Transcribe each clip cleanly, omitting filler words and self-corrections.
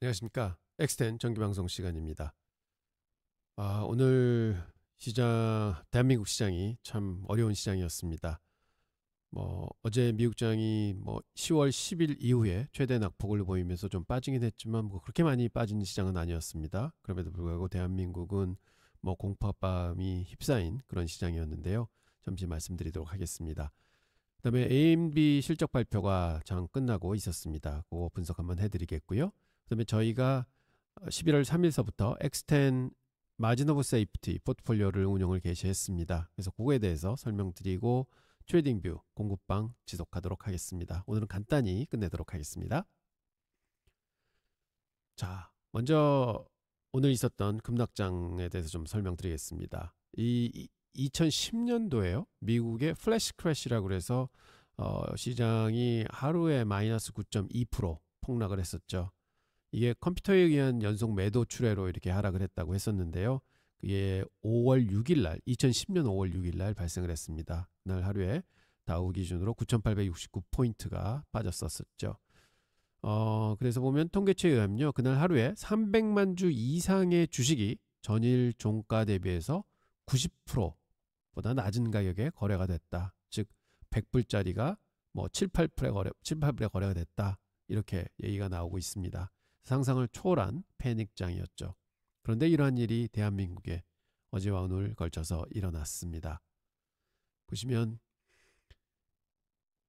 안녕하십니까. 엑스텐 정기방송 시간입니다. 오늘 대한민국 시장이 참 어려운 시장이었습니다. 어제 미국장이 10월 10일 이후에 최대 낙폭을 보이면서 좀 빠지긴 했지만 그렇게 많이 빠진 시장은 아니었습니다. 그럼에도 불구하고 대한민국은 공포감이 휩싸인 그런 시장이었는데요. 잠시 말씀드리도록 하겠습니다. 그다음에 AMD 실적 발표가 장 끝나고 있었습니다. 그거 분석 한번 해드리겠고요. 그다음에 저희가 11월 3일서부터 엑스텐 마진 오브 세이프티 포트폴리오를 운영을 개시했습니다. 그래서 그거에 대해서 설명드리고 트레이딩 뷰 공급방 지속하도록 하겠습니다. 오늘은 간단히 끝내도록 하겠습니다. 자, 먼저 오늘 있었던 급락장에 대해서 좀 설명드리겠습니다. 이 2010년도에요. 미국의 플래시 크래시라고 해서 시장이 하루에 마이너스 9.2% 폭락을 했었죠. 이게 컴퓨터에 의한 연속 매도 출회로 이렇게 하락을 했다고 했었는데요. 그게 5월 6일 날 2010년 5월 6일 날 발생을 했습니다. 그날 하루에 다우 기준으로 9,869포인트가 빠졌었죠. 그래서 보면 통계치에 의하면요. 그날 하루에 300만 주 이상의 주식이 전일 종가 대비해서 90%보다 낮은 가격에 거래가 됐다. 즉 100불짜리가 7, 8불에 거래가 됐다. 이렇게 얘기가 나오고 있습니다. 상상을 초월한 패닉장이었죠. 그런데 이러한 일이 대한민국에 어제와 오늘 걸쳐서 일어났습니다. 보시면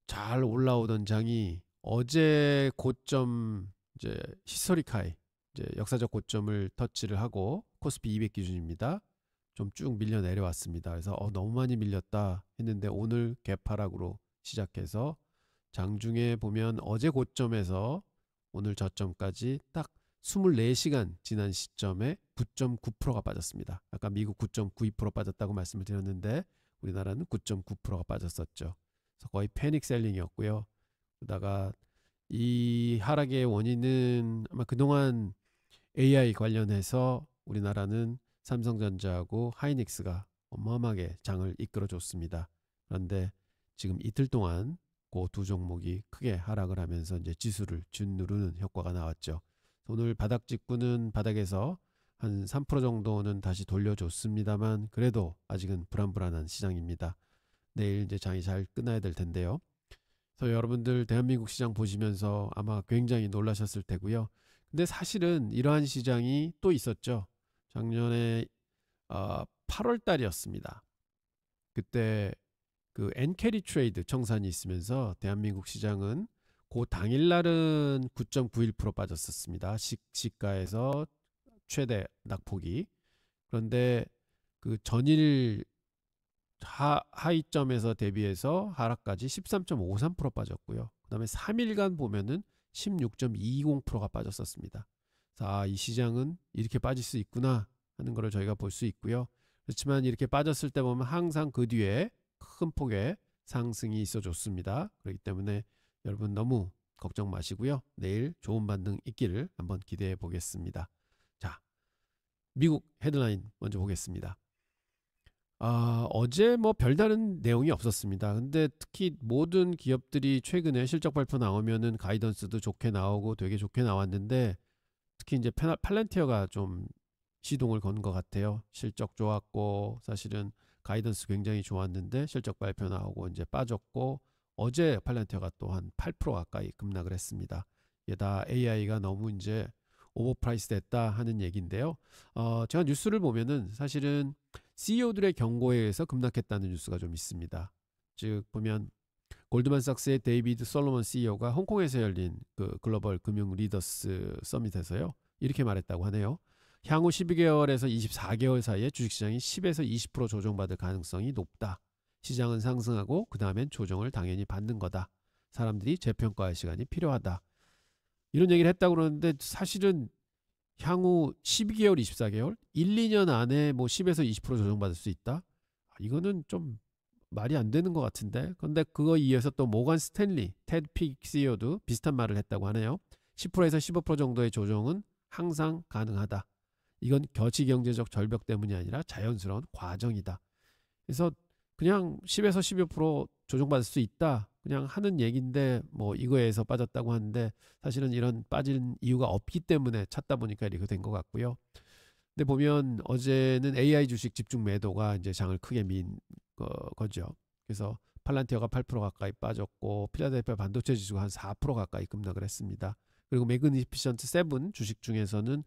잘 올라오던 장이 어제 고점 이제 히스토릭 하이 이제 역사적 고점을 터치를 하고 코스피 200 기준입니다. 좀 쭉 밀려 내려왔습니다. 그래서 너무 많이 밀렸다 했는데 오늘 개파락으로 시작해서 장중에 보면 어제 고점에서 오늘 저점까지 딱 24시간 지난 시점에 9.9%가 빠졌습니다. 아까 미국 9.92% 빠졌다고 말씀을 드렸는데 우리나라는 9.9%가 빠졌었죠. 그래서 거의 패닉 셀링이었고요. 그러다가 이 하락의 원인은 아마 그동안 AI 관련해서 우리나라는 삼성전자하고 하이닉스가 어마어마하게 장을 이끌어줬습니다. 그런데 지금 이틀 동안 그 두 종목이 크게 하락을 하면서 이제 지수를 준누르는 효과가 나왔죠. 오늘 바닥 직구는 바닥에서 한 3% 정도는 다시 돌려줬습니다만 그래도 아직은 불안불안한 시장입니다. 내일 이제 장이 잘 끝나야 될 텐데요. 그래서 여러분들 대한민국 시장 보시면서 아마 굉장히 놀라셨을 테고요. 근데 사실은 이러한 시장이 또 있었죠. 작년에 8월 달이었습니다. 그때 그 엔캐리 트레이드 청산이 있으면서 대한민국 시장은 그 당일날은 9.91% 빠졌었습니다. 시가에서 최대 낙폭이. 그런데 그 전일 하이점에서 대비해서 하락까지 13.53% 빠졌고요. 그 다음에 3일간 보면은 16.20%가 빠졌었습니다. 자, 이 시장은 이렇게 빠질 수 있구나 하는 것을 저희가 볼 수 있고요. 그렇지만 이렇게 빠졌을 때 보면 항상 그 뒤에 큰 폭의 상승이 있어줬습니다. 그렇기 때문에 여러분 너무 걱정 마시고요. 내일 좋은 반등 있기를 한번 기대해 보겠습니다. 자, 미국 헤드라인 먼저 보겠습니다. 어제 별다른 내용이 없었습니다. 근데 특히 모든 기업들이 최근에 실적 발표 나오면은 가이던스도 좋게 나오고 되게 좋게 나왔는데 특히 이제 팔란티어가 좀 시동을 건 것 같아요. 실적 좋았고 사실은 가이던스 굉장히 좋았는데 실적 발표 나오고 이제 빠졌고 어제 팔란티어가 또 한 8% 가까이 급락을 했습니다. 이게 다 AI가 너무 이제 오버프라이스 됐다 하는 얘기인데요. 제가 뉴스를 보면은 사실은 CEO들의 경고에 의해서 급락했다는 뉴스가 좀 있습니다. 즉 보면 골드만삭스의 데이비드 솔로몬 CEO가 홍콩에서 열린 그 글로벌 금융 리더스 서밋에서요. 이렇게 말했다고 하네요. 향후 12개월에서 24개월 사이에 주식시장이 10에서 20% 조정받을 가능성이 높다. 시장은 상승하고 그 다음엔 조정을 당연히 받는 거다. 사람들이 재평가할 시간이 필요하다. 이런 얘기를 했다고 그러는데 사실은 향후 12개월, 24개월, 1, 2년 안에 10에서 20% 조정받을 수 있다? 이거는 좀 말이 안 되는 것 같은데. 그런데 그거 이어서 또 모건 스탠리, 테드 픽 CEO도 비슷한 말을 했다고 하네요. 10%에서 15% 정도의 조정은 항상 가능하다. 이건 거시경제적 절벽 때문이 아니라 자연스러운 과정이다. 그래서 그냥 10에서 12% 조정받을 수 있다. 그냥 하는 얘기인데 뭐 이거에서 빠졌다고 하는데 사실은 이런 빠진 이유가 없기 때문에 찾다 보니까 이렇게 된 것 같고요. 근데 보면 어제는 AI 주식 집중 매도가 이제 장을 크게 민 거죠. 그래서 팔란티어가 8% 가까이 빠졌고 필라델피아 반도체 지수가 한 4% 가까이 급락을 했습니다. 그리고 매그니피션트 7 주식 중에서는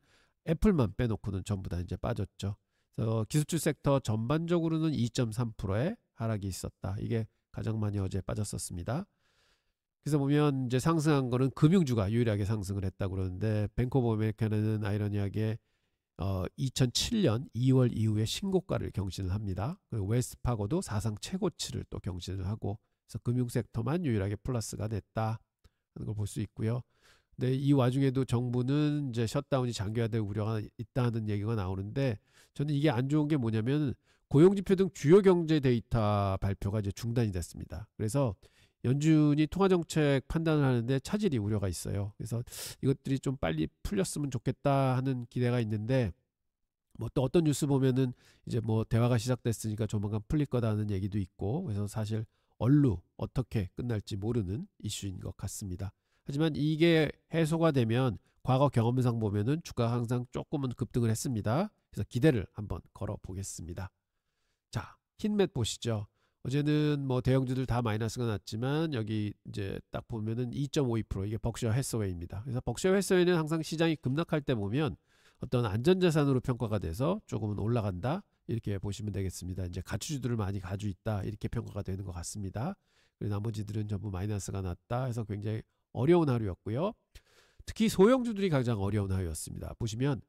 애플만 빼놓고는 전부 다 이제 빠졌죠. 그래서 기술주 섹터 전반적으로는 2.3%의 하락이 있었다. 이게 가장 많이 어제 빠졌었습니다. 그래서 보면 이제 상승한 거는 금융주가 유일하게 상승을 했다고 그러는데 뱅크 오브 아메리카는 아이러니하게 2007년 2월 이후에 신고가를 경신을 합니다. 그리고 웰스파고도 사상 최고치를 또 경신을 하고, 그래서 금융 섹터만 유일하게 플러스가 됐다 하는 걸 볼 수 있고요. 근데 이 와중에도 정부는 이제 셧다운이 장기화될 우려가 있다는 얘기가 나오는데, 저는 이게 안 좋은 게 뭐냐면 고용지표 등 주요 경제 데이터 발표가 이제 중단이 됐습니다. 그래서 연준이 통화정책 판단을 하는데 차질이 우려가 있어요. 그래서 이것들이 좀 빨리 풀렸으면 좋겠다 하는 기대가 있는데, 뭐 또 어떤 뉴스 보면은 이제 뭐 대화가 시작됐으니까 조만간 풀릴 거다는 얘기도 있고, 그래서 사실 얼루 어떻게 끝날지 모르는 이슈인 것 같습니다. 하지만 이게 해소가 되면 과거 경험상 보면은 주가가 항상 조금은 급등을 했습니다. 그래서 기대를 한번 걸어 보겠습니다. 자, 흰맷 보시죠. 어제는 뭐 대형주들 다 마이너스가 났지만 여기 이제 딱 보면은 2.52% 이게 벅셔 해서웨이입니다. 그래서 벅셔 해서웨이는 항상 시장이 급락할 때 보면 어떤 안전자산으로 평가가 돼서 조금은 올라간다 이렇게 보시면 되겠습니다. 이제 가치주들을 많이 가지고 있다 이렇게 평가가 되는 것 같습니다. 그리고 나머지들은 전부 마이너스가 났다 해서 굉장히 어려운 하루였고요. 특히 소형주들이 가장 어려운 하루였습니다. 보시면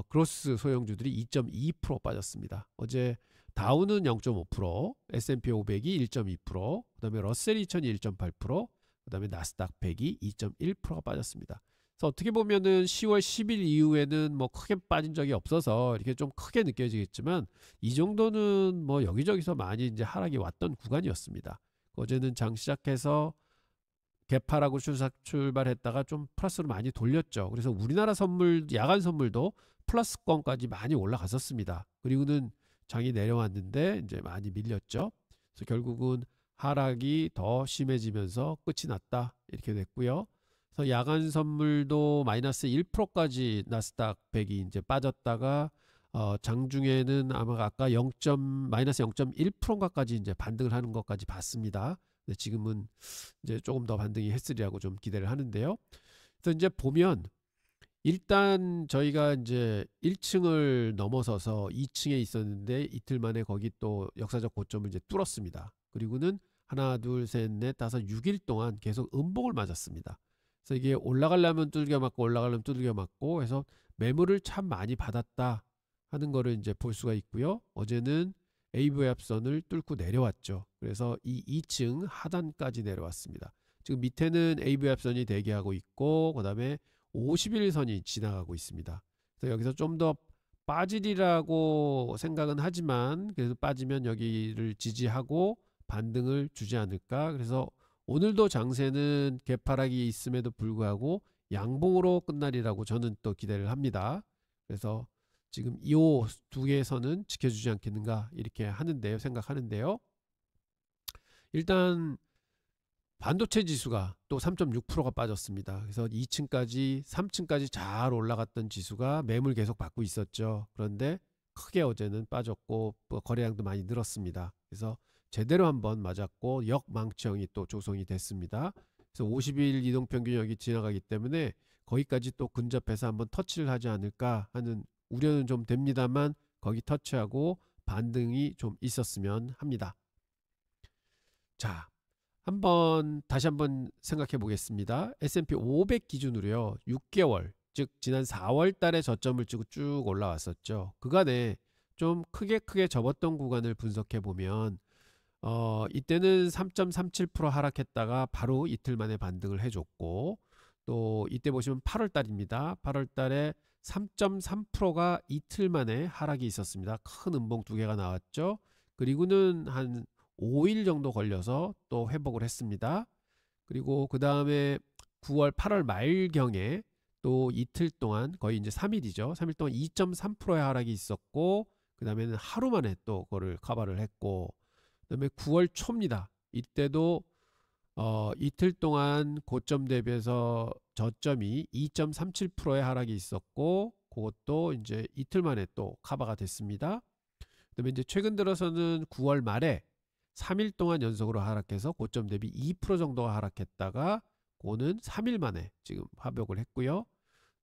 그로스 소형주들이 2.2% 빠졌습니다. 어제 다우는 0.5%, S&P 500이 1.2%, 그 다음에 러셀 2000이 1.8%, 그 다음에 나스닥 100이 2.1%가 빠졌습니다. 그래서 어떻게 보면은 10월 10일 이후에는 뭐 크게 빠진 적이 없어서 이렇게 좀 크게 느껴지겠지만 이 정도는 뭐 여기저기서 많이 이제 하락이 왔던 구간이었습니다. 어제는 장 시작해서 개파라고 출발했다가 좀 플러스로 많이 돌렸죠. 그래서 우리나라 선물, 야간 선물도 플러스권까지 많이 올라갔었습니다. 그리고는 장이 내려왔는데 이제 많이 밀렸죠. 그래서 결국은 하락이 더 심해지면서 끝이 났다 이렇게 됐고요. 그래서 야간 선물도 마이너스 1%까지 나스닥 100이 이제 빠졌다가 장중에는 아마 아까 마이너스 0.1%까지 이제 반등을 하는 것까지 봤습니다. 근데 지금은 이제 조금 더 반등이 했으리라고 좀 기대를 하는데요. 그래서 이제 보면 일단 저희가 이제 1층을 넘어서서 2층에 있었는데 이틀 만에 거기 또 역사적 고점을 이제 뚫었습니다. 그리고는 하나, 둘, 셋, 넷, 다섯, 6일 동안 계속 음봉을 맞았습니다. 그래서 이게 올라가려면 두들겨 맞고 올라가려면 두들겨 맞고 해서 매물을 참 많이 받았다 하는 거를 이제 볼 수가 있고요. 어제는 AV합선을 뚫고 내려왔죠. 그래서 이 2층 하단까지 내려왔습니다. 지금 밑에는 AV합선이 대기하고 있고 그 다음에 50일선이 지나가고 있습니다. 그래서 여기서 좀 더 빠지리라고 생각은 하지만 그래서 빠지면 여기를 지지하고 반등을 주지 않을까. 그래서 오늘도 장세는 개파락이 있음에도 불구하고 양봉으로 끝나리라고 저는 또 기대를 합니다. 그래서 지금 이 두 개의 선은 지켜주지 않겠는가 이렇게 하는데요, 생각하는데요. 일단 반도체 지수가 또 3.6%가 빠졌습니다. 그래서 2층까지 3층까지 잘 올라갔던 지수가 매물 계속 받고 있었죠. 그런데 크게 어제는 빠졌고 거래량도 많이 늘었습니다. 그래서 제대로 한번 맞았고 역망치형이 또 조성이 됐습니다. 그래서 50일 이동평균 여기 지나가기 때문에 거기까지 또 근접해서 한번 터치를 하지 않을까 하는 우려는 좀 됩니다만 거기 터치하고 반등이 좀 있었으면 합니다. 자, 다시 한번 생각해 보겠습니다. S&P 500 기준으로요. 6개월, 즉 지난 4월 달에 저점을 찍고 쭉 올라왔었죠. 그간에 좀 크게 접었던 구간을 분석해 보면 이때는 3.37% 하락했다가 바로 이틀 만에 반등을 해줬고, 또 이때 보시면 8월 달입니다. 8월 달에 3.3%가 이틀 만에 하락이 있었습니다. 큰 음봉 두 개가 나왔죠. 그리고는 한 5일 정도 걸려서 또 회복을 했습니다. 그리고 그 다음에 9월 8월 말경에 또 이틀 동안 거의 이제 3일이죠. 3일 동안 2.3%의 하락이 있었고, 그 다음에는 하루 만에 또 그거를 커버를 했고, 그 다음에 9월 초입니다. 이때도 이틀 동안 고점 대비해서 저점이 2.37%의 하락이 있었고 그것도 이제 이틀 만에 또 커버가 됐습니다. 그다음에 이제 최근 들어서는 9월 말에 3일 동안 연속으로 하락해서 고점 대비 2% 정도가 하락했다가 그거는 3일 만에 지금 회복을 했고요.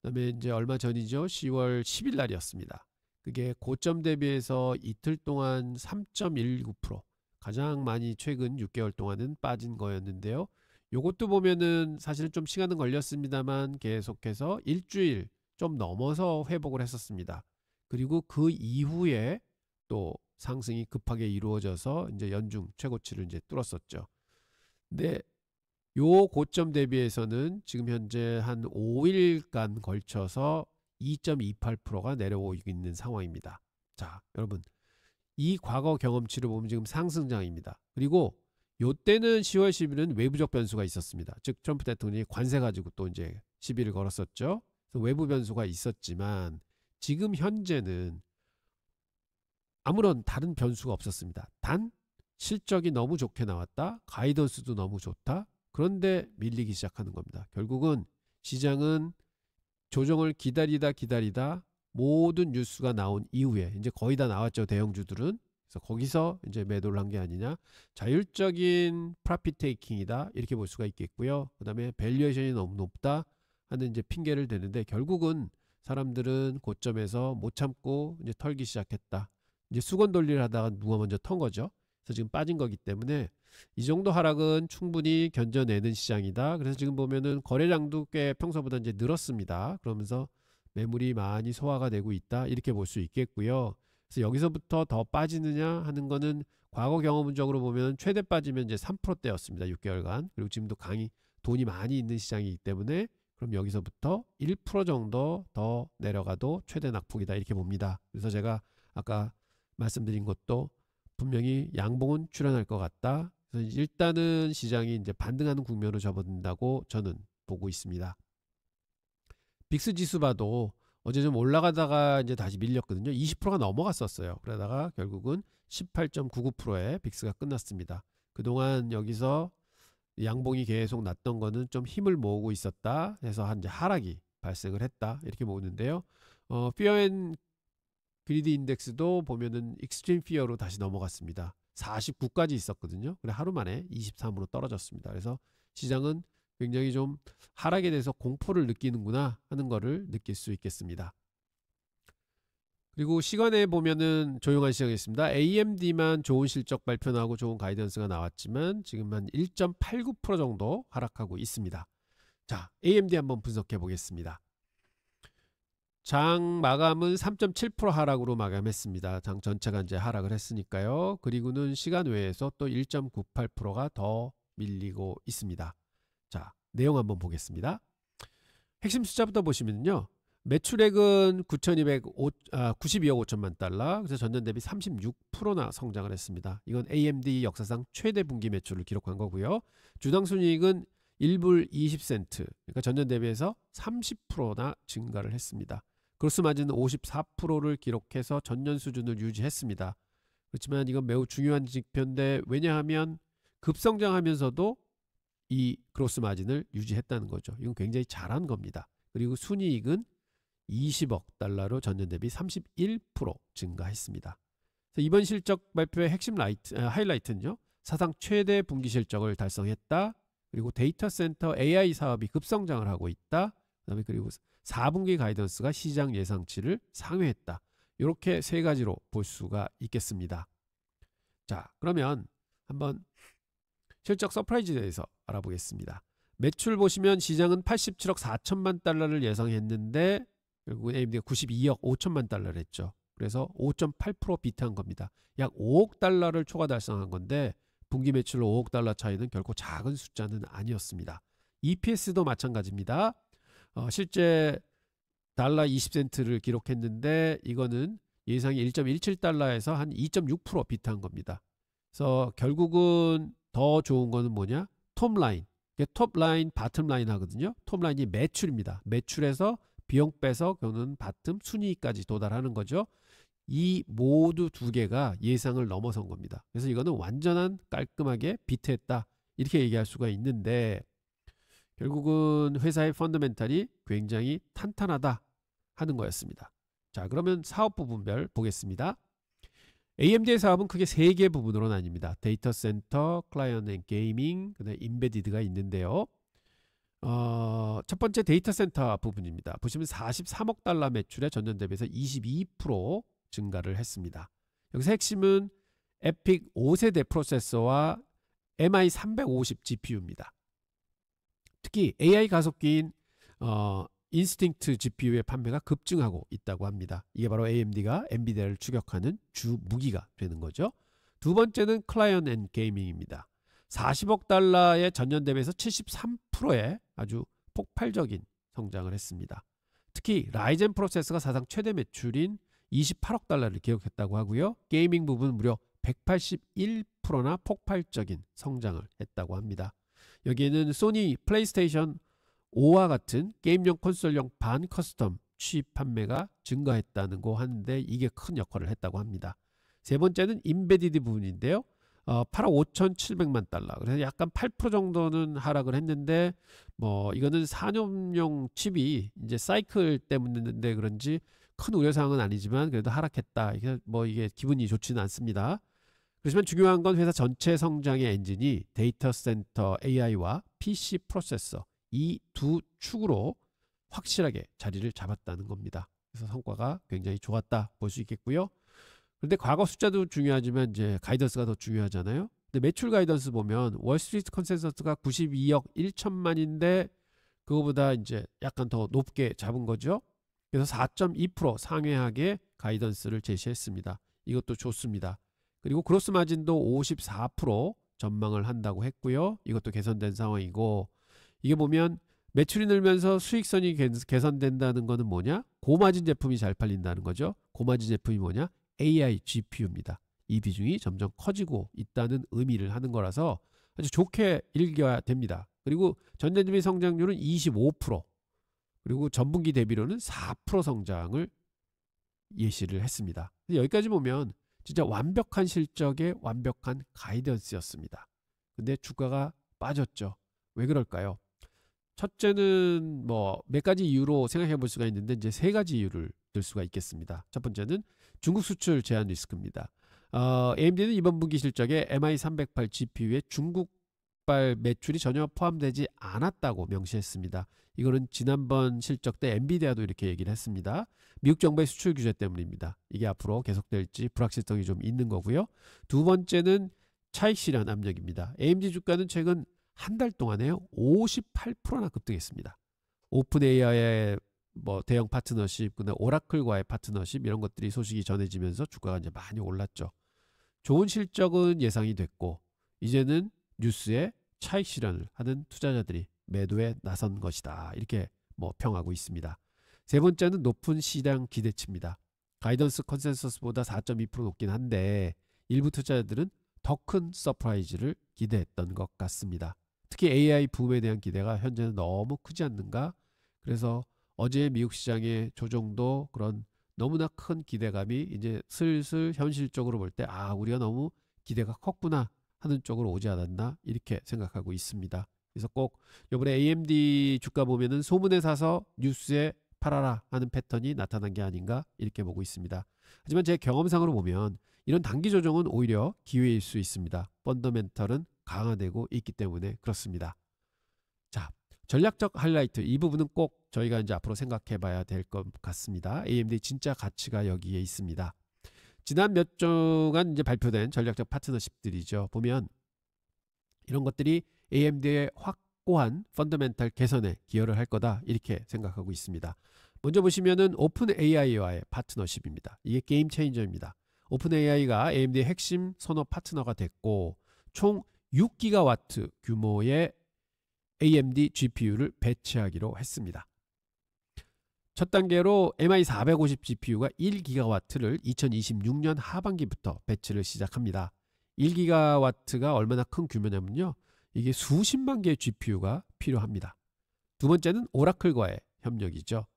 그다음에 이제 얼마 전이죠. 10월 10일 날이었습니다. 그게 고점 대비해서 이틀 동안 3.19% 가장 많이 최근 6개월 동안은 빠진 거였는데요. 요것도 보면은 사실은 좀 시간은 걸렸습니다만 계속해서 일주일 좀 넘어서 회복을 했었습니다. 그리고 그 이후에 또 상승이 급하게 이루어져서 이제 연중 최고치를 이제 뚫었었죠. 근데 요 고점 대비해서는 지금 현재 한 5일간 걸쳐서 2.28%가 내려오고 있는 상황입니다. 자, 여러분 이 과거 경험치를 보면 지금 상승장입니다. 그리고 요때는 10월 10일은 외부적 변수가 있었습니다. 즉 트럼프 대통령이 관세 가지고 또 이제 시비를 걸었었죠. 그래서 외부 변수가 있었지만 지금 현재는 아무런 다른 변수가 없었습니다. 단 실적이 너무 좋게 나왔다. 가이던스도 너무 좋다. 그런데 밀리기 시작하는 겁니다. 결국은 시장은 조정을 기다리다 모든 뉴스가 나온 이후에 이제 거의 다 나왔죠. 대형주들은. 그래서 거기서 이제 매도를 한 게 아니냐. 자율적인 프로핏 테이킹이다. 이렇게 볼 수가 있겠고요. 그 다음에 밸류에이션이 너무 높다 하는 이제 핑계를 대는데 결국은 사람들은 고점에서 못 참고 이제 털기 시작했다. 이제 수건 돌리를 하다가 누가 먼저 턴 거죠. 그래서 지금 빠진 거기 때문에 이 정도 하락은 충분히 견뎌내는 시장이다. 그래서 지금 보면은 거래량도 꽤 평소보다 이제 늘었습니다. 그러면서 매물이 많이 소화가 되고 있다. 이렇게 볼 수 있겠고요. 그래서 여기서부터 더 빠지느냐 하는 거는 과거 경험적으로 보면 최대 빠지면 이제 3%대였습니다. 6개월간. 그리고 지금도 돈이 많이 있는 시장이기 때문에 그럼 여기서부터 1% 정도 더 내려가도 최대 낙폭이다. 이렇게 봅니다. 그래서 제가 아까 말씀드린 것도 분명히 양봉은 출현할 것 같다. 그래서 일단은 시장이 이제 반등하는 국면으로 접어든다고 저는 보고 있습니다. 빅스 지수 봐도 어제 좀 올라가다가 이제 다시 밀렸거든요. 20%가 넘어갔었어요. 그러다가 결국은 18.99%에 빅스가 끝났습니다. 그동안 여기서 양봉이 계속 났던 거는 좀 힘을 모으고 있었다 해서 이제 하락이 발생을 했다 이렇게 보는데요. 피어 앤 그리드 인덱스도 보면은 익스트림 피어로 다시 넘어갔습니다. 49까지 있었거든요. 그래 하루 만에 23으로 떨어졌습니다. 그래서 시장은 굉장히 좀 하락에 대해서 공포를 느끼는구나 하는 거를 느낄 수 있겠습니다. 그리고 시간에 보면은 조용한 시장이었습니다. AMD만 좋은 실적 발표 나오고 좋은 가이던스가 나왔지만 지금 한 1.89% 정도 하락하고 있습니다. 자, AMD 한번 분석해 보겠습니다. 장 마감은 3.7% 하락으로 마감했습니다. 장 전체가 이제 하락을 했으니까요. 그리고는 시간 외에서 또 1.98%가 더 밀리고 있습니다. 자, 내용 한번 보겠습니다. 핵심 숫자부터 보시면요. 매출액은 92억 5천만 달러, 그래서 전년 대비 36%나 성장을 했습니다. 이건 AMD 역사상 최대 분기 매출을 기록한 거고요. 주당 순이익은 1불 20센트, 그러니까 전년 대비해서 30%나 증가를 했습니다. 그로스 마진은 54%를 기록해서 전년 수준을 유지했습니다. 그렇지만 이건 매우 중요한 지표인데 왜냐하면 급성장하면서도 이 그로스 마진을 유지했다는 거죠. 이건 굉장히 잘한 겁니다. 그리고 순이익은 20억 달러로 전년 대비 31% 증가했습니다. 그래서 이번 실적 발표의 핵심 하이라이트는요. 사상 최대 분기 실적을 달성했다. 그리고 데이터 센터 AI 사업이 급성장을 하고 있다. 그다음에 그리고 4분기 가이던스가 시장 예상치를 상회했다. 이렇게 세 가지로 볼 수가 있겠습니다. 자, 그러면 한번 실적 서프라이즈에 대해서 알아보겠습니다. 매출 보시면 시장은 87억 4천만 달러를 예상했는데 결국 AMD가 92억 5천만 달러를 했죠. 그래서 5.8% 비트한 겁니다. 약 5억 달러를 초과 달성한 건데 분기 매출로 5억 달러 차이는 결코 작은 숫자는 아니었습니다. EPS도 마찬가지입니다. 실제 달러 20센트를 기록했는데 이거는 예상이 1.17달러에서 한 2.6% 비트한 겁니다. 그래서 결국은 더 좋은 거는 뭐냐? 톱라인. 톱라인, 바텀라인 하거든요. 톱라인이 매출입니다. 매출에서 비용 빼서 그는 바텀 순이익까지 도달하는 거죠. 이 모두 두 개가 예상을 넘어선 겁니다. 그래서 이거는 완전한 깔끔하게 비트했다. 이렇게 얘기할 수가 있는데 결국은 회사의 펀더멘탈이 굉장히 탄탄하다 하는 거였습니다. 자, 그러면 사업 부분별 보겠습니다. AMD의 사업은 크게 3개 부분으로 나뉩니다. 데이터 센터, 클라이언트 앤 게이밍, 그다음에 임베디드가 있는데요. 첫 번째 데이터 센터 부분입니다. 보시면 43억 달러 매출에 전년 대비해서 22% 증가를 했습니다. 여기서 핵심은 에픽 5세대 프로세서와 MI350 GPU입니다. 특히 AI 가속기인 인스팅트 GPU의 판매가 급증하고 있다고 합니다. 이게 바로 AMD가 엔비디아를 추격하는 주 무기가 되는 거죠. 두 번째는 클라이언트 앤 게이밍입니다. 40억 달러의 전년 대비해서 73%의 아주 폭발적인 성장을 했습니다. 특히 라이젠 프로세서가 사상 최대 매출인 28억 달러를 기록했다고 하고요. 게이밍 부분 무려 181%나 폭발적인 성장을 했다고 합니다. 여기에는 소니 플레이스테이션 5와 같은 게임용 콘솔용 반 커스텀 취입 판매가 증가했다는 거 하는데 이게 큰 역할을 했다고 합니다. 세 번째는 임베디드 부분인데요. 8억 5,700만 달러. 그래서 약간 8% 정도는 하락을 했는데 뭐 이거는 산업용 칩이 이제 사이클 때문인데 그런지 큰 우려사항은 아니지만 그래도 하락했다. 이게 기분이 좋지는 않습니다. 그렇지만 중요한 건 회사 전체 성장의 엔진이 데이터 센터 AI와 PC 프로세서 이 두 축으로 확실하게 자리를 잡았다는 겁니다. 그래서 성과가 굉장히 좋았다 볼 수 있겠고요. 그런데 과거 숫자도 중요하지만 이제 가이던스가 더 중요하잖아요. 근데 매출 가이던스 보면 월스트리트 컨센서스가 92억 1천만인데 그거보다 이제 약간 더 높게 잡은 거죠. 그래서 4.2% 상회하게 가이던스를 제시했습니다. 이것도 좋습니다. 그리고 그로스 마진도 54% 전망을 한다고 했고요. 이것도 개선된 상황이고 이게 보면 매출이 늘면서 수익성이 개선된다는 거는 뭐냐? 고마진 제품이 잘 팔린다는 거죠. 고마진 제품이 뭐냐? AI GPU입니다. 이 비중이 점점 커지고 있다는 의미를 하는 거라서 아주 좋게 읽어야 됩니다. 그리고 전년 대비 성장률은 25%, 그리고 전분기 대비로는 4% 성장을 예시를 했습니다. 여기까지 보면 진짜 완벽한 실적의 완벽한 가이던스였습니다. 근데 주가가 빠졌죠. 왜 그럴까요? 첫째는 뭐 몇 가지 이유로 생각해 볼 수가 있는데 이제 3가지 이유를 들 수가 있겠습니다. 첫 번째는 중국 수출 제한 리스크입니다. AMD는 이번 분기 실적에 MI308 GPU의 중국발 매출이 전혀 포함되지 않았다고 명시했습니다. 이거는 지난번 실적 때 엔비디아도 이렇게 얘기를 했습니다. 미국 정부의 수출 규제 때문입니다. 이게 앞으로 계속될지 불확실성이 좀 있는 거고요. 두 번째는 차익 실현 압력입니다. AMD 주가는 최근 한 달 동안에요 58%나 급등했습니다. 오픈 AI의 뭐 대형 파트너십, 근데 오라클과의 파트너십 이런 것들이 소식이 전해지면서 주가가 이제 많이 올랐죠. 좋은 실적은 예상이 됐고 이제는 뉴스에 차익 실현을 하는 투자자들이 매도에 나선 것이다. 이렇게 뭐 평하고 있습니다. 세 번째는 높은 시장 기대치입니다. 가이던스 컨센서스보다 4.2% 높긴 한데 일부 투자자들은 더 큰 서프라이즈를 기대했던 것 같습니다. 특히 AI 붐에 대한 기대가 현재는 너무 크지 않는가? 그래서 어제 미국 시장의 조정도 그런 너무나 큰 기대감이 이제 슬슬 현실적으로 볼 때 우리가 너무 기대가 컸구나 하는 쪽으로 오지 않았나 이렇게 생각하고 있습니다. 그래서 꼭 이번에 AMD 주가 보면은 소문에 사서 뉴스에 팔아라 하는 패턴이 나타난 게 아닌가 이렇게 보고 있습니다. 하지만 제 경험상으로 보면 이런 단기 조정은 오히려 기회일 수 있습니다. 펀더멘털은 강화되고 있기 때문에 그렇습니다. 자, 전략적 하이라이트 이 부분은 꼭 저희가 이제 앞으로 생각해 봐야 될 것 같습니다. AMD 진짜 가치가 여기에 있습니다. 지난 몇 주간 이제 발표된 전략적 파트너십들이죠. 보면 이런 것들이 AMD의 확고한 펀더멘털 개선에 기여를 할 거다 이렇게 생각하고 있습니다. 먼저 보시면은 오픈 AI와의 파트너십입니다. 이게 게임 체인저입니다. 오픈 AI가 AMD의 핵심 선호 파트너가 됐고 총 6기가와트 규모의 AMD GPU를 배치하기로 했습니다. 첫 단계로 MI450 GPU가 1기가와트를 2026년 하반기부터 배치를 시작합니다. 1기가와트가 얼마나 큰 규모냐면요. 이게 수십만 개의 GPU가 필요합니다. 두 번째는 오라클과의 협력이죠.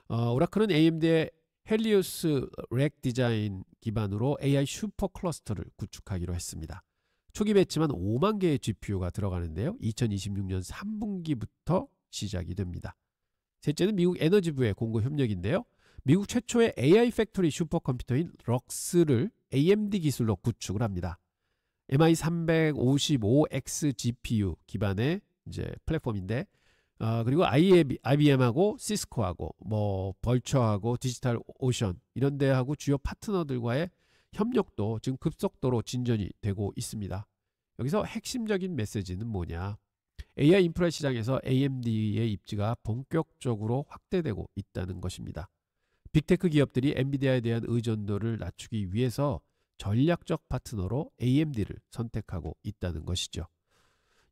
오라클은 AMD의 헬리오스 렉 디자인 기반으로 AI 슈퍼 클러스터를 구축하기로 했습니다. 초기 배치만 5만 개의 GPU가 들어가는데요. 2026년 3분기부터 시작이 됩니다. 셋째는 미국 에너지부의 공급 협력인데요. 미국 최초의 AI 팩토리 슈퍼컴퓨터인 럭스를 AMD 기술로 구축을 합니다. MI355X GPU 기반의 이제 플랫폼인데, 그리고 IBM하고 시스코하고 뭐 벌처하고 디지털 오션 이런 데하고 주요 파트너들과의 협력도 지금 급속도로 진전이 되고 있습니다. 여기서 핵심적인 메시지는 뭐냐? AI 인프라 시장에서 AMD의 입지가 본격적으로 확대되고 있다는 것입니다. 빅테크 기업들이 엔비디아에 대한 의존도를 낮추기 위해서 전략적 파트너로 AMD를 선택하고 있다는 것이죠.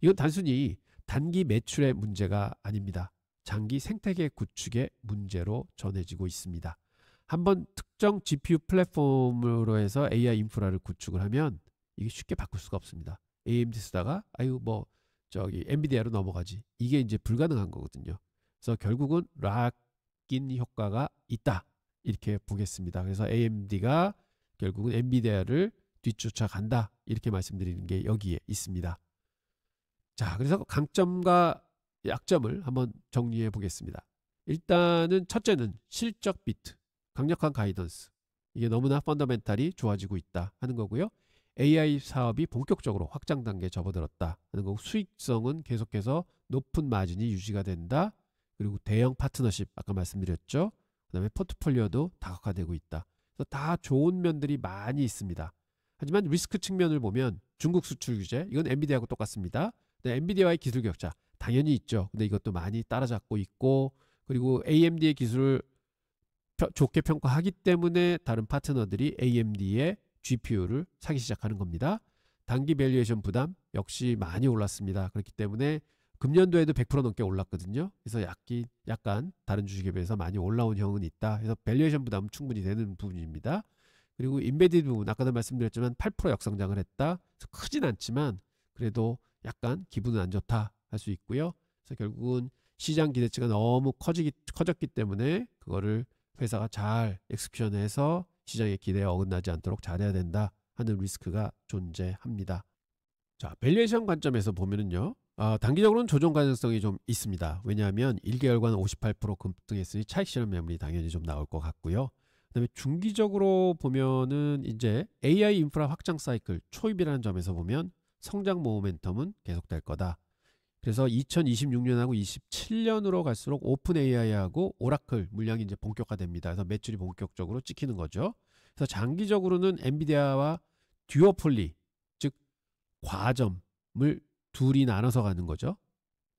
이건 단순히 단기 매출의 문제가 아닙니다. 장기 생태계 구축의 문제로 전해지고 있습니다. 한번 특정 GPU 플랫폼으로 해서 AI 인프라를 구축을 하면 이게 쉽게 바꿀 수가 없습니다. AMD 쓰다가 저기 엔비디아로 넘어가지. 이게 이제 불가능한 거거든요. 그래서 결국은 락인 효과가 있다. 이렇게 보겠습니다. 그래서 AMD가 결국은 엔비디아를 뒤쫓아간다. 이렇게 말씀드리는 게 여기에 있습니다. 자, 그래서 강점과 약점을 한번 정리해 보겠습니다. 일단은 첫째는 실적 비트, 강력한 가이던스. 이게 너무나 펀더멘탈이 좋아지고 있다 하는 거고요. AI 사업이 본격적으로 확장 단계에 접어들었다 하는 거고, 수익성은 계속해서 높은 마진이 유지가 된다. 그리고 대형 파트너십 아까 말씀드렸죠. 그 다음에 포트폴리오도 다각화되고 있다. 그래서 다 좋은 면들이 많이 있습니다. 하지만 리스크 측면을 보면 중국 수출 규제, 이건 엔비디아하고 똑같습니다. 엔비디아와의 기술 격차 당연히 있죠. 근데 이것도 많이 따라잡고 있고, 그리고 AMD의 기술을 좋게 평가하기 때문에 다른 파트너들이 AMD의 GPU를 사기 시작하는 겁니다. 단기 밸류에이션 부담 역시 많이 올랐습니다. 그렇기 때문에 금년도에도 100% 넘게 올랐거든요. 그래서 약간 다른 주식에 비해서 많이 올라온 형은 있다. 그래서 밸류에이션 부담은 충분히 되는 부분입니다. 그리고 인베디드 부분 아까도 말씀드렸지만 8% 역성장을 했다. 그래서 크진 않지만 그래도 약간 기분은 안 좋다 할 수 있고요. 그래서 결국은 시장 기대치가 너무 커졌기 때문에 그거를 회사가 잘 엑스큐션해서 시장의 기대에 어긋나지 않도록 잘해야 된다 하는 리스크가 존재합니다. 자, 밸류에이션 관점에서 보면은요. 단기적으로는 조정 가능성이 좀 있습니다. 왜냐하면 1개월간 58% 급등했으니 차익 실현 매물이 당연히 좀 나올 것 같고요. 그다음에 중기적으로 보면은 이제 AI 인프라 확장 사이클 초입이라는 점에서 보면 성장 모멘텀은 계속될 거다. 그래서 2026년하고 27년으로 갈수록 오픈 AI하고 오라클 물량이 이제 본격화됩니다. 그래서 매출이 본격적으로 찍히는 거죠. 그래서 장기적으로는 엔비디아와 듀오폴리, 즉 과점을 둘이 나눠서 가는 거죠.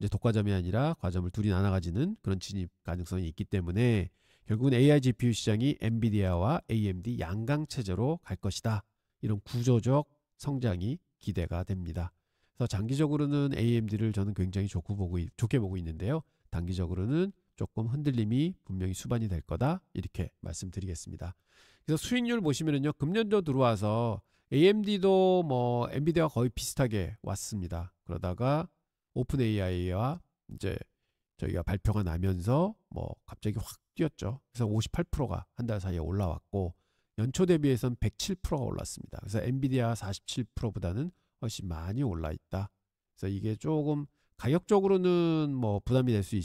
이제 독과점이 아니라 과점을 둘이 나눠 가지는 그런 진입 가능성이 있기 때문에 결국은 AI GPU 시장이 엔비디아와 AMD 양강 체제로 갈 것이다. 이런 구조적 성장이 기대가 됩니다. 그래서 장기적으로는 AMD를 저는 굉장히 좋게 보고 있는데요. 단기적으로는 조금 흔들림이 분명히 수반이 될 거다. 이렇게 말씀드리겠습니다. 그래서 수익률 보시면은요. 금년도 들어와서 AMD도 뭐 엔비디아와 거의 비슷하게 왔습니다. 그러다가 오픈 AI와 이제 저희가 발표가 나면서 뭐 갑자기 확 뛰었죠. 그래서 58%가 한 달 사이에 올라왔고 연초 대비해서는 107%가 올랐습니다. 그래서 엔비디아 47%보다는 훨씬 많이 올라 있다. 그래서 이게 조금 가격적으로는 뭐 부담이 될 수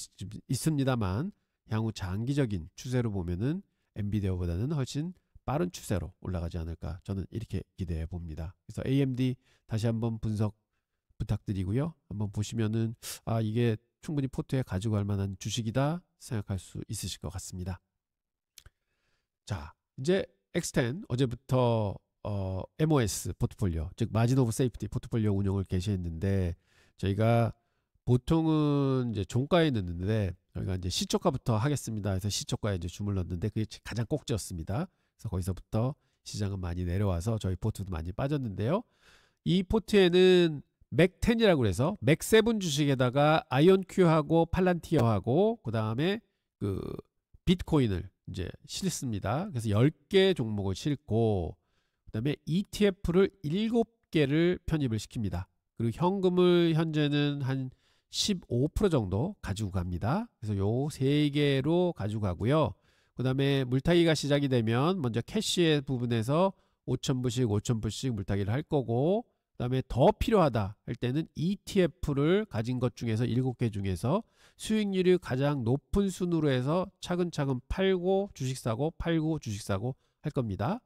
있습니다만 향후 장기적인 추세로 보면은 엔비디아보다는 훨씬 빠른 추세로 올라가지 않을까 저는 이렇게 기대해 봅니다. 그래서 AMD 다시 한번 분석 부탁드리고요. 한번 보시면은 이게 충분히 포트에 가지고 갈 만한 주식이다 생각할 수 있으실 것 같습니다. 자, 이제 X10 어제부터 MOS 포트폴리오, 즉 마진 오브 세이프티 포트폴리오 운영을 개시했는데 저희가 보통은 이제 종가에 넣는데 저희가 이제 시초가부터 하겠습니다. 그래서 시초가에 이제 주문을 넣는데 그게 가장 꼭지였습니다. 그래서 거기서부터 시장은 많이 내려와서 저희 포트도 많이 빠졌는데요. 이 포트에는 맥10이라고 해서 맥7 주식에다가 아이온큐하고 팔란티어하고 그 다음에 그 비트코인을 이제 실습니다. 그래서 10개 종목을 실고 그 다음에 ETF를 7개를 편입을 시킵니다. 그리고 현금을 현재는 한 15% 정도 가지고 갑니다. 그래서 요 3개로 가지고 가고요. 그 다음에 물타기가 시작이 되면 먼저 캐시의 부분에서 5,000불씩 물타기를 할 거고, 그 그다음에 더 필요하다 할 때는 ETF를 가진 것 중에서 7개 중에서 수익률이 가장 높은 순으로 해서 차근차근 팔고 주식 사고 팔고 주식 사고 할 겁니다.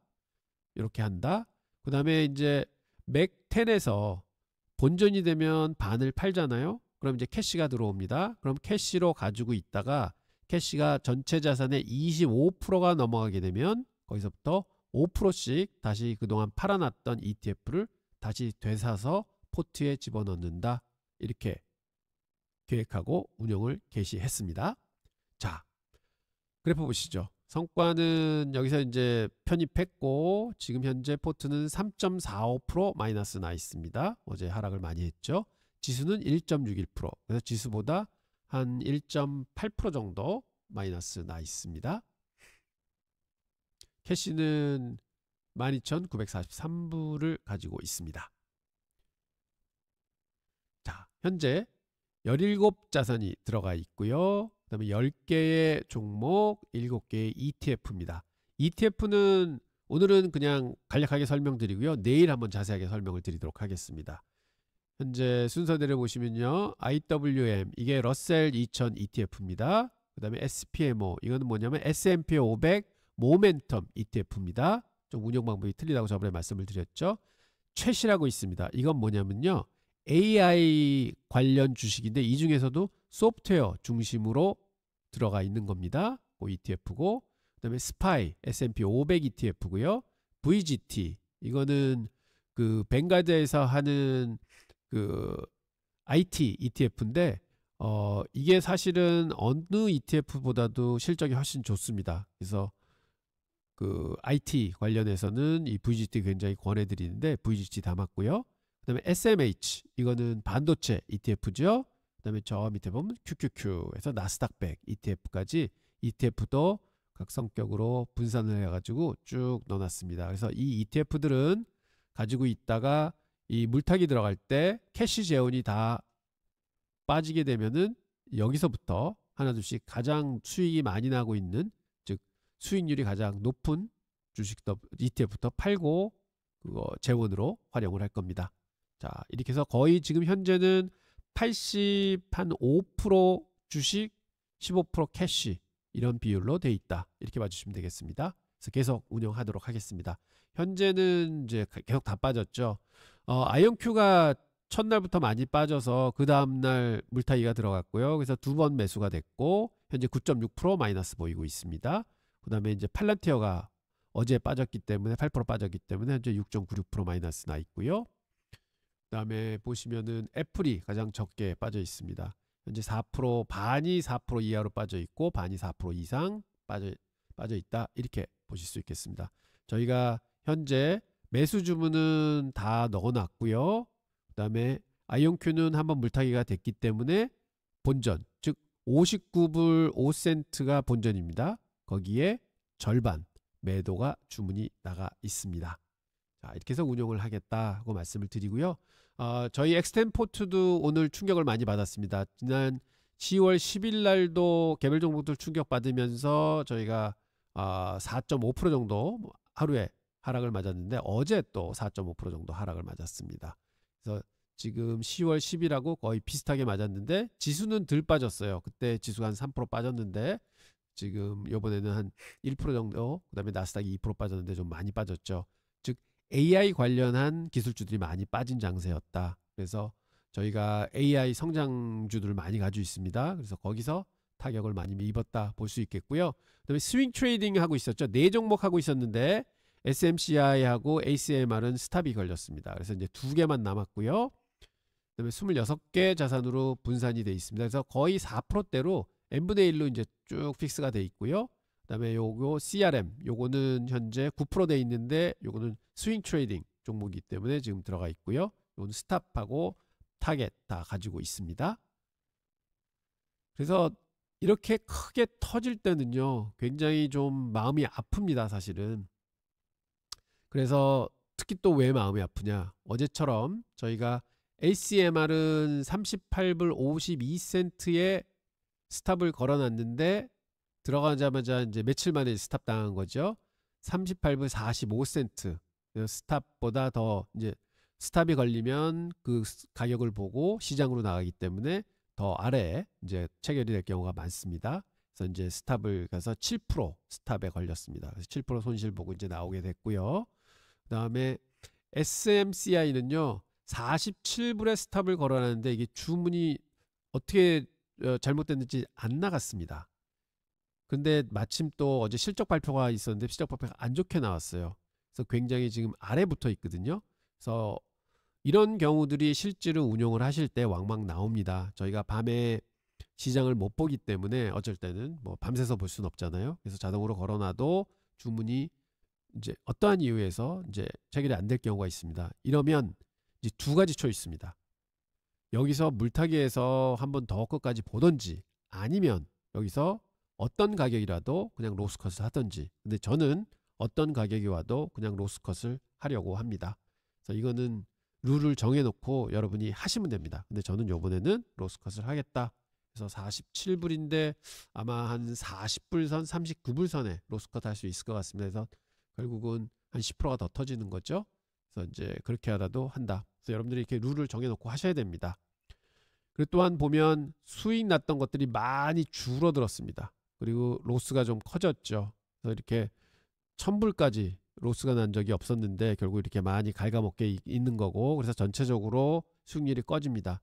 이렇게 한다. 그 다음에 이제 맥 10에서 본전이 되면 반을 팔잖아요. 그럼 이제 캐시가 들어옵니다. 그럼 캐시로 가지고 있다가 캐시가 전체 자산의 25%가 넘어가게 되면 거기서부터 5%씩 다시 그동안 팔아놨던 ETF를 다시 되사서 포트에 집어넣는다. 이렇게 계획하고 운영을 개시했습니다. 자, 그래프 보시죠. 성과는 여기서 이제 편입했고 지금 현재 포트는 3.45% 마이너스 나 있습니다. 어제 하락을 많이 했죠. 지수는 1.61%. 그래서 지수보다 한 1.8% 정도 마이너스 나 있습니다. 캐시는 12,943불을 가지고 있습니다. 자, 현재 17자산이 들어가 있고요. 그 다음에 10개의 종목, 7개의 ETF입니다. ETF는 오늘은 그냥 간략하게 설명드리고요. 내일 한번 자세하게 설명을 드리도록 하겠습니다. 현재 순서대로 보시면요. IWM, 이게 러셀 2000 ETF입니다. 그 다음에 SPMO, 이거는 뭐냐면 S&P 500 모멘텀 ETF입니다. 좀 운영 방법이 틀리다고 저번에 말씀을 드렸죠. 최시라고 있습니다. 이건 뭐냐면요. AI 관련 주식인데 이 중에서도 소프트웨어 중심으로 들어가 있는 겁니다. 그 ETF고, 그 다음에 스파이 S&P 500 ETF고요. VGT, 이거는 그 뱅가드에서 하는 그 IT ETF인데 이게 사실은 어느 ETF보다도 실적이 훨씬 좋습니다. 그래서 그 IT 관련해서는 이 VGT 굉장히 권해드리는데 VGT 담았고요. 그 다음에 SMH, 이거는 반도체 ETF죠. 그 다음에 저 밑에 보면 QQQ에서 나스닥 100 ETF까지 ETF도 각 성격으로 분산을 해가지고 쭉 넣어놨습니다. 그래서 이 ETF들은 가지고 있다가 이 물타기 들어갈 때 캐시 재원이 다 빠지게 되면은 여기서부터 하나둘씩 가장 수익이 많이 나고 있는, 즉 수익률이 가장 높은 주식도 ETF부터 팔고 그거 재원으로 활용을 할 겁니다. 자, 이렇게 해서 거의 지금 현재는 85% 주식, 15% 캐시, 이런 비율로 돼 있다. 이렇게 봐주시면 되겠습니다. 그래서 계속 운영하도록 하겠습니다. 현재는 이제 계속 다 빠졌죠. 아이언큐가 첫날부터 많이 빠져서 그 다음날 물타기가 들어갔고요. 그래서 두 번 매수가 됐고 현재 9.6% 마이너스 보이고 있습니다. 그 다음에 이제 팔란티어가 어제 빠졌기 때문에 8% 빠졌기 때문에 현재 6.96% 마이너스 나 있고요. 그 다음에 보시면은 애플이 가장 적게 빠져 있습니다. 현재 4%, 반이 4% 이하로 빠져 있고 반이 4% 이상 빠져 있다. 이렇게 보실 수 있겠습니다. 저희가 현재 매수 주문은 다 넣어놨고요. 그 다음에 아이온큐는 한번 물타기가 됐기 때문에 본전, 즉 59불 5센트가 본전입니다. 거기에 절반 매도가 주문이 나가 있습니다. 자, 이렇게 해서 운용을 하겠다고 말씀을 드리고요. 저희 엑스템포트도 오늘 충격을 많이 받았습니다. 지난 10월 10일 날도 개별 종목들 충격 받으면서 저희가 4.5% 정도 하루에 하락을 맞았는데 어제 또 4.5% 정도 하락을 맞았습니다. 그래서 지금 10월 10일하고 거의 비슷하게 맞았는데 지수는 덜 빠졌어요. 그때 지수가 한 3% 빠졌는데 지금 이번에는 한 1% 정도, 그 다음에 나스닥이 2% 빠졌는데 좀 많이 빠졌죠. 즉 AI 관련한 기술주들이 많이 빠진 장세였다. 그래서 저희가 AI 성장주들을 많이 가지고 있습니다. 그래서 거기서 타격을 많이 입었다 볼 수 있겠고요. 그다음에 스윙 트레이딩 하고 있었죠. 4종목 하고 있었는데 SMCI하고 ACMR은 스탑이 걸렸습니다. 그래서 이제 2개만 남았고요. 그다음에 26개 자산으로 분산이 돼 있습니다. 그래서 거의 4%대로 n분의 1로 이제 쭉 픽스가 돼 있고요. 그다음에 요거 CRM, 요거는 현재 9% 돼 있는데 요거는 스윙 트레이딩 종목이기 때문에 지금 들어가 있고요. 요거는 스탑하고 타겟 다 가지고 있습니다. 그래서 이렇게 크게 터질 때는요, 굉장히 좀 마음이 아픕니다, 사실은. 그래서 특히 또 왜 마음이 아프냐, 어제처럼 저희가 ACMR은 38불 52센트에 스탑을 걸어놨는데 들어가자마자 이제 며칠 만에 스탑 당한 거죠. 38불 45센트. 스탑보다 더 이제 스탑이 걸리면 그 가격을 보고 시장으로 나가기 때문에 더 아래에 이제 체결이 될 경우가 많습니다. 그래서 이제 스탑을 가서 7% 스탑에 걸렸습니다. 그래서 7% 손실 보고 이제 나오게 됐고요. 그다음에 SMCI는요 47불에 스탑을 걸어놨는데 이게 주문이 어떻게 잘못됐는지 안 나갔습니다. 근데 마침 또 어제 실적 발표가 있었는데 실적 발표가 안 좋게 나왔어요. 그래서 굉장히 지금 아래 붙어 있거든요. 그래서 이런 경우들이 실제로 운용을 하실 때 왕왕 나옵니다. 저희가 밤에 시장을 못 보기 때문에 어쩔 때는 뭐 밤새서 볼 수는 없잖아요. 그래서 자동으로 걸어놔도 주문이 이제 어떠한 이유에서 이제 체결이 안 될 경우가 있습니다. 이러면 이제 두 가지 초이스입니다. 여기서 물타기에서 한번 더 끝까지 보던지 아니면 여기서 어떤 가격이라도 그냥 로스컷을 하던지. 근데 저는 어떤 가격이 와도 그냥 로스컷을 하려고 합니다. 그래서 이거는 룰을 정해놓고 여러분이 하시면 됩니다. 근데 저는 요번에는 로스컷을 하겠다. 그래서 47불인데 아마 한 40불 선, 39불 선에 로스컷 할 수 있을 것 같습니다. 그래서 결국은 한 10%가 더 터지는 거죠. 그래서 이제 그렇게 하라도 한다. 그래서 여러분들이 이렇게 룰을 정해놓고 하셔야 됩니다. 그리고 또한 보면 수익 났던 것들이 많이 줄어들었습니다. 그리고 로스가 좀 커졌죠. 그래서 이렇게 1000불까지 로스가 난 적이 없었는데 결국 이렇게 많이 갉아먹게 있는 거고, 그래서 전체적으로 수익률이 꺼집니다.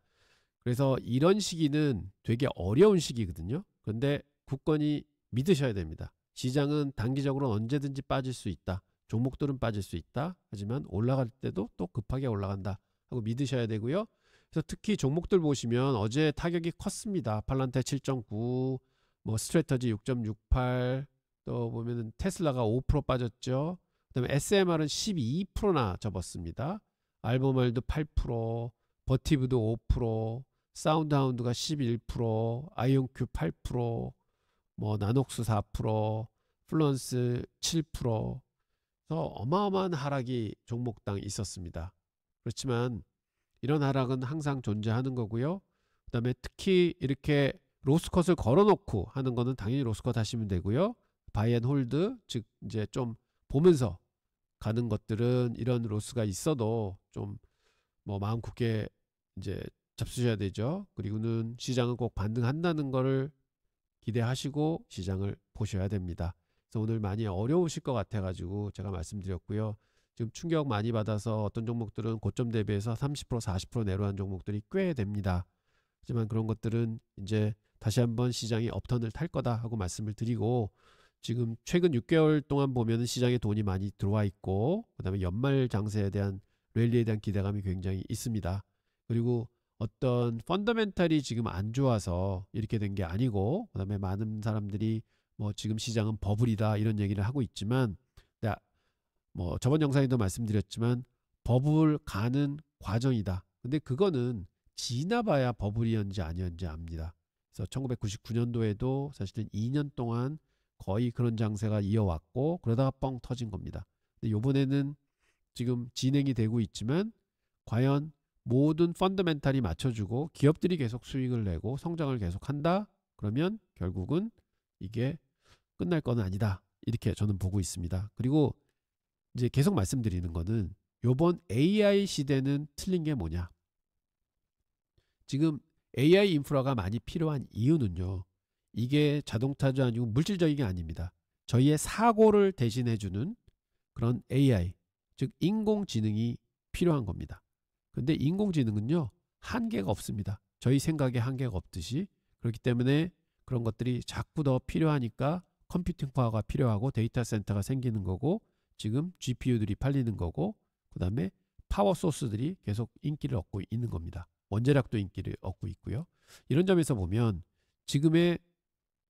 그래서 이런 시기는 되게 어려운 시기거든요. 그런데 굳건히 믿으셔야 됩니다. 시장은 단기적으로 언제든지 빠질 수 있다. 종목들은 빠질 수 있다. 하지만 올라갈 때도 또 급하게 올라간다 하고 믿으셔야 되고요. 그래서 특히 종목들 보시면 어제 타격이 컸습니다. 팔란테 7.9, 뭐 스트래터지 6.68, 또 보면은 테슬라가 5% 빠졌죠. 그다음에 SMR은 12%나 접었습니다. 알보말도 8%, 버티브도 5%, 사운드하운드가 11%, 아이온큐 8%, 뭐 나녹스 4%, 플루언스 7%. 그래서 어마어마한 하락이 종목당 있었습니다. 그렇지만 이런 하락은 항상 존재하는 거고요. 그 다음에 특히 이렇게 로스컷을 걸어놓고 하는 거는 당연히 로스컷 하시면 되고요. 바이앤홀드, 즉 이제 좀 보면서 가는 것들은 이런 로스가 있어도 좀 뭐 마음 굳게 이제 잡수셔야 되죠. 그리고는 시장은 꼭 반등한다는 거를 기대하시고 시장을 보셔야 됩니다. 그래서 오늘 많이 어려우실 것 같아 가지고 제가 말씀드렸고요. 지금 충격 많이 받아서 어떤 종목들은 고점 대비해서 30% 40% 내려간 종목들이 꽤 됩니다. 하지만 그런 것들은 이제 다시 한번 시장이 업턴을 탈 거다 하고 말씀을 드리고, 지금 최근 6개월 동안 보면은 시장에 돈이 많이 들어와 있고, 그 다음에 연말 장세에 대한 랠리에 대한 기대감이 굉장히 있습니다. 그리고 어떤 펀더멘탈이 지금 안 좋아서 이렇게 된 게 아니고, 그 다음에 많은 사람들이 뭐 지금 시장은 버블이다 이런 얘기를 하고 있지만, 뭐 저번 영상에도 말씀드렸지만 버블 가는 과정이다. 근데 그거는 지나봐야 버블이었는지 아니었는지 압니다. 그래서 1999년도에도 사실은 2년 동안 거의 그런 장세가 이어왔고, 그러다가 뻥 터진 겁니다. 근데 요번에는 지금 진행이 되고 있지만 과연 모든 펀더멘탈이 맞춰주고 기업들이 계속 수익을 내고 성장을 계속한다? 그러면 결국은 이게 끝날 건 아니다. 이렇게 저는 보고 있습니다. 그리고 이제 계속 말씀드리는 거는 요번 AI 시대는 틀린 게 뭐냐? 지금 AI 인프라가 많이 필요한 이유는요. 이게 자동차도 아니고 물질적인 게 아닙니다. 저희의 사고를 대신해주는 그런 AI, 즉 인공지능이 필요한 겁니다. 근데 인공지능은요. 한계가 없습니다. 저희 생각에 한계가 없듯이. 그렇기 때문에 그런 것들이 자꾸 더 필요하니까 컴퓨팅 파워가 필요하고 데이터 센터가 생기는 거고, 지금 GPU들이 팔리는 거고, 그 다음에 파워 소스들이 계속 인기를 얻고 있는 겁니다. 원자력도 인기를 얻고 있고요. 이런 점에서 보면 지금의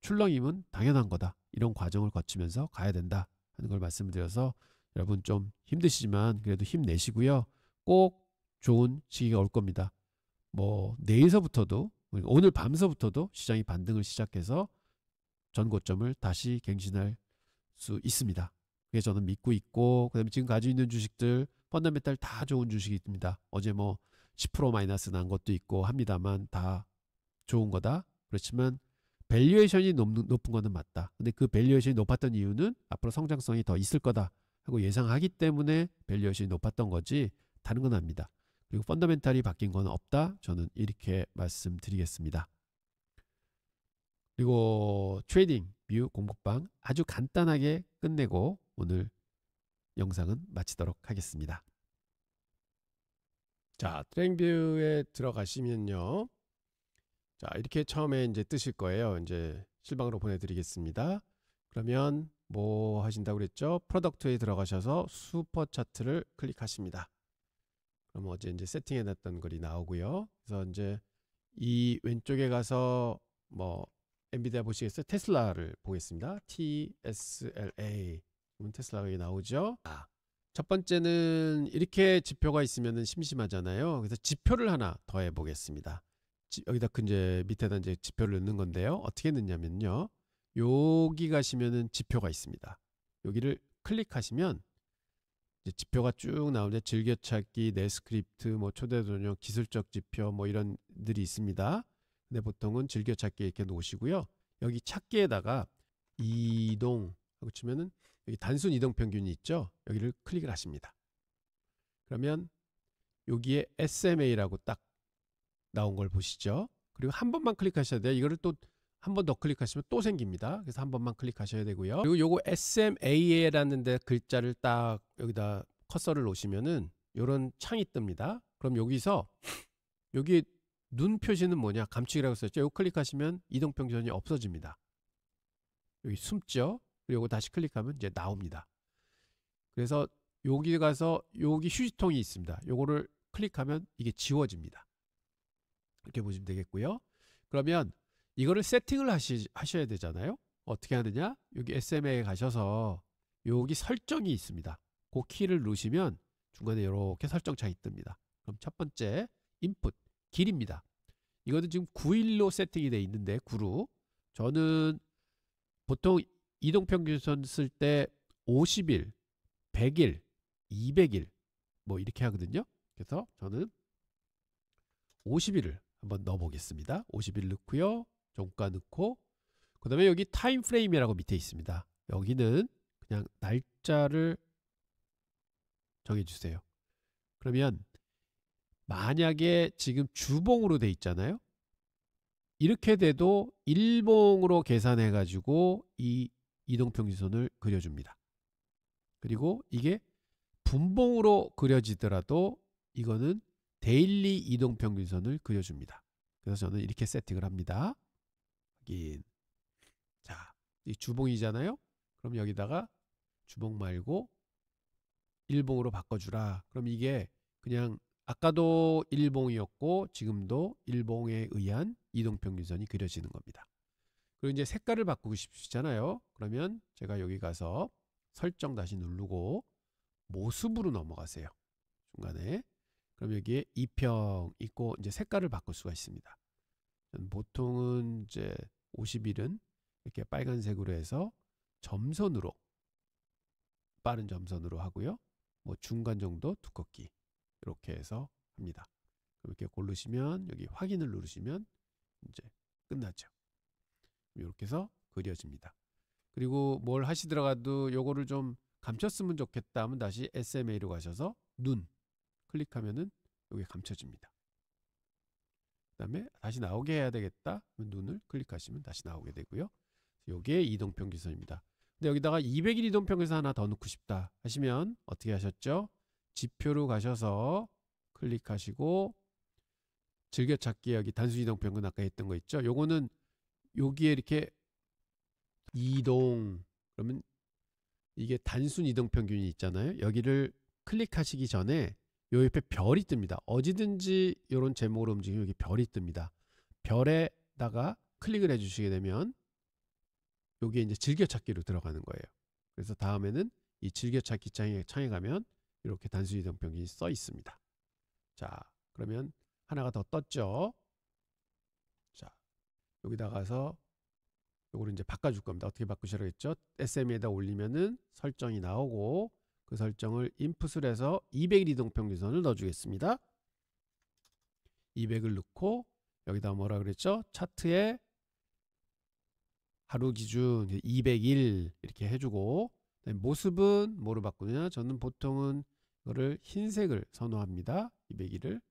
출렁임은 당연한 거다. 이런 과정을 거치면서 가야 된다 하는 걸 말씀드려서, 여러분 좀 힘드시지만 그래도 힘내시고요. 꼭 좋은 시기가 올 겁니다. 뭐 내일서부터도, 오늘 밤서부터도 시장이 반등을 시작해서 전고점을 다시 갱신할 수 있습니다. 그게 저는 믿고 있고, 그다음에 지금 가지고 있는 주식들 펀더멘탈 다 좋은 주식입니다. 어제 뭐 10% 마이너스 난 것도 있고 합니다만 다 좋은 거다. 그렇지만 밸류에이션이 높은 거는 맞다. 근데 그 밸류에이션이 높았던 이유는 앞으로 성장성이 더 있을 거다 하고 예상하기 때문에 밸류에이션이 높았던 거지, 다른 건 아닙니다. 그리고 펀더멘탈이 바뀐 건 없다. 저는 이렇게 말씀드리겠습니다. 그리고 트레이딩 뷰 공부방 아주 간단하게 끝내고 오늘 영상은 마치도록 하겠습니다. 자, 트레이딩 뷰에 들어가시면요. 자, 이렇게 처음에 이제 뜨실 거예요. 이제 실방으로 보내드리겠습니다. 그러면 뭐 하신다고 그랬죠? 프로덕트에 들어가셔서 슈퍼 차트를 클릭하십니다. 그럼 어제 이제 세팅해 놨던 글이 나오고요. 그래서 이제 이 왼쪽에 가서 뭐 엔비디아 보시겠어요? 테슬라를 보겠습니다. TSLA. 그럼 테슬라가 여기 나오죠. 첫 번째는 이렇게 지표가 있으면 심심하잖아요. 그래서 지표를 하나 더 해보겠습니다. 여기다 이제 밑에다 이제 지표를 넣는 건데요. 어떻게 넣냐면요. 여기 가시면은 지표가 있습니다. 여기를 클릭하시면 이제 지표가 쭉 나오는데 즐겨찾기, 내스크립트, 뭐 초대전형, 기술적 지표 뭐 이런 들이 있습니다. 근데 보통은 즐겨찾기 이렇게 놓으시고요. 여기 찾기에다가 이동 하고 치면은 여기 단순 이동 평균이 있죠. 여기를 클릭을 하십니다. 그러면 여기에 SMA라고 딱 나온 걸 보시죠. 그리고 한 번만 클릭하셔야 돼요. 이거를 또 한 번 더 클릭하시면 또 생깁니다. 그래서 한 번만 클릭하셔야 되고요. 그리고 요거 SMA라는 데 글자를 딱 여기다 커서를 놓으시면은 요런 창이 뜹니다. 그럼 여기서 여기 눈 표시는 뭐냐? 감축이라고 썼죠. 요거 클릭하시면 이동평균이 없어집니다. 여기 숨죠. 그리고 요거 다시 클릭하면 이제 나옵니다. 그래서 여기 가서 여기 휴지통이 있습니다. 요거를 클릭하면 이게 지워집니다. 이렇게 보시면 되겠고요. 그러면 이거를 세팅을 하셔야 되잖아요. 어떻게 하느냐? 여기 SMA에 가셔서 여기 설정이 있습니다. 그 키를 누르시면 중간에 이렇게 설정창이 뜹니다. 그럼 첫 번째 인풋 길입니다. 이거는 지금 9일로 세팅이 되어 있는데 9로 저는 보통 이동평균선 쓸 때 50일, 100일, 200일 뭐 이렇게 하거든요. 그래서 저는 50일을 한번 넣어 보겠습니다. 50일 넣고요. 종가 넣고 그 다음에 여기 타임 프레임이라고 밑에 있습니다. 여기는 그냥 날짜를 정해주세요. 그러면 만약에 지금 주봉으로 돼 있잖아요. 이렇게 돼도 일봉으로 계산해 가지고 이 이동평균선을 그려줍니다. 그리고 이게 분봉으로 그려지더라도 이거는 데일리 이동평균선을 그려줍니다. 그래서 저는 이렇게 세팅을 합니다. 확인. 자, 이 주봉이잖아요. 그럼 여기다가 주봉 말고 일봉으로 바꿔주라. 그럼 이게 그냥 아까도 일봉이었고 지금도 일봉에 의한 이동평균선이 그려지는 겁니다. 그리고 이제 색깔을 바꾸고 싶으시잖아요. 그러면 제가 여기 가서 설정 다시 누르고 모습으로 넘어가세요. 중간에. 그럼 여기에 2평 있고 이제 색깔을 바꿀 수가 있습니다. 보통은 이제 50일은 이렇게 빨간색으로 해서 점선으로 빠른 점선으로 하고요. 뭐 중간 정도 두껍기 이렇게 해서 합니다. 이렇게 고르시면 여기 확인을 누르시면 이제 끝나죠. 이렇게 해서 그려집니다. 그리고 뭘 하시더라도 요거를 좀 감췄으면 좋겠다 하면 다시 SMA로 가셔서 눈 클릭하면은 여기 감춰집니다. 그 다음에 다시 나오게 해야 되겠다. 눈을 클릭하시면 다시 나오게 되고요. 요게 이동평균선입니다. 근데 여기다가 200일 이동평균선 하나 더 넣고 싶다 하시면 어떻게 하셨죠? 지표로 가셔서 클릭하시고 즐겨찾기 여기 단순 이동평균 아까 했던 거 있죠? 요거는 여기에 이렇게 이동 그러면 이게 단순 이동평균이 있잖아요. 여기를 클릭하시기 전에 요 옆에 별이 뜹니다. 어디든지 이런 제목으로 움직이면 여기 별이 뜹니다. 별에다가 클릭을 해주시게 되면 여기에 이제 즐겨찾기로 들어가는 거예요. 그래서 다음에는 이 즐겨찾기 창에 가면 이렇게 단순 이동평균이 써 있습니다. 자, 그러면 하나가 더 떴죠. 자, 여기다 가서 요거를 이제 바꿔줄 겁니다. 어떻게 바꾸시라고 했죠? SM에다 올리면은 설정이 나오고 그 설정을 인풋을 해서 200일 이동평균선을 넣어주겠습니다. 200을 넣고 여기다 뭐라 그랬죠? 차트에 하루 기준 200일 이렇게 해주고 모습은 뭐로 바꾸냐? 저는 보통은 그거를 흰색을 선호합니다. 202를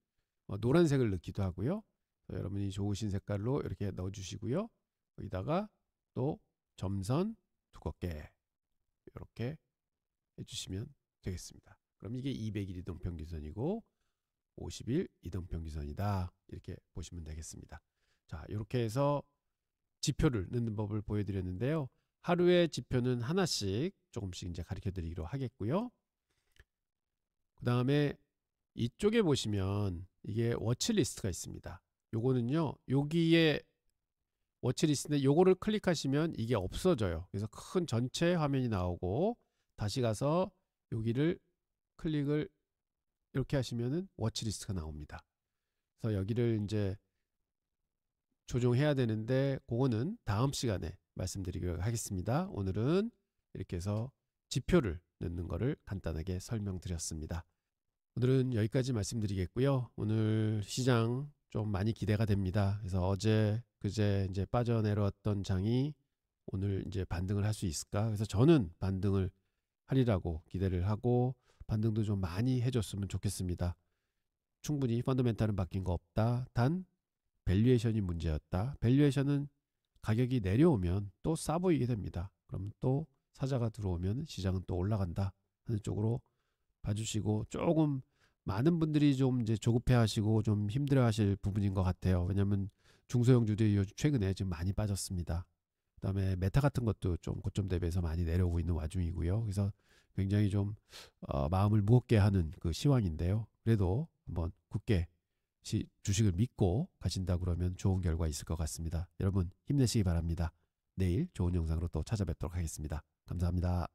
노란색을 넣기도 하고요. 여러분이 좋으신 색깔로 이렇게 넣어주시고요. 거기다가 또 점선 두껍게 이렇게 해주시면 되겠습니다. 그럼 이게 200일 이동평균선이고 50일 이동평균선이다. 이렇게 보시면 되겠습니다. 자, 이렇게 해서 지표를 넣는 법을 보여드렸는데요. 하루에 지표는 하나씩 조금씩 이제 가르쳐 드리기로 하겠고요. 그 다음에 이쪽에 보시면 이게 워치리스트가 있습니다. 요거는요, 여기에 워치리스트인데 요거를 클릭하시면 이게 없어져요. 그래서 큰 전체 화면이 나오고 다시 가서 여기를 클릭을 이렇게 하시면은 워치리스트가 나옵니다. 그래서 여기를 이제 조정해야 되는데 그거는 다음 시간에 말씀드리도록 하겠습니다. 오늘은 이렇게 해서 지표를 넣는 거를 간단하게 설명드렸습니다. 오늘은 여기까지 말씀드리겠고요. 오늘 시장 좀 많이 기대가 됩니다. 그래서 어제 그제 이제 빠져내려왔던 장이 오늘 이제 반등을 할 수 있을까? 그래서 저는 반등을 하리라고 기대를 하고 반등도 좀 많이 해줬으면 좋겠습니다. 충분히 펀더멘탈은 바뀐 거 없다. 단 밸류에이션이 문제였다. 밸류에이션은 가격이 내려오면 또 싸 보이게 됩니다. 그럼 또 사자가 들어오면 시장은 또 올라간다 하는 쪽으로 봐주시고, 조금 많은 분들이 좀 이제 조급해 하시고 좀 힘들어 하실 부분인 것 같아요. 왜냐하면 중소형주들이 요즘 최근에 지금 많이 빠졌습니다. 그 다음에 메타 같은 것도 좀 고점 대비해서 많이 내려오고 있는 와중이고요. 그래서 굉장히 좀 마음을 무겁게 하는 그 시황인데요. 그래도 한번 굳게 주식을 믿고 가신다 그러면 좋은 결과 있을 것 같습니다. 여러분 힘내시기 바랍니다. 내일 좋은 영상으로 또 찾아뵙도록 하겠습니다. 감사합니다.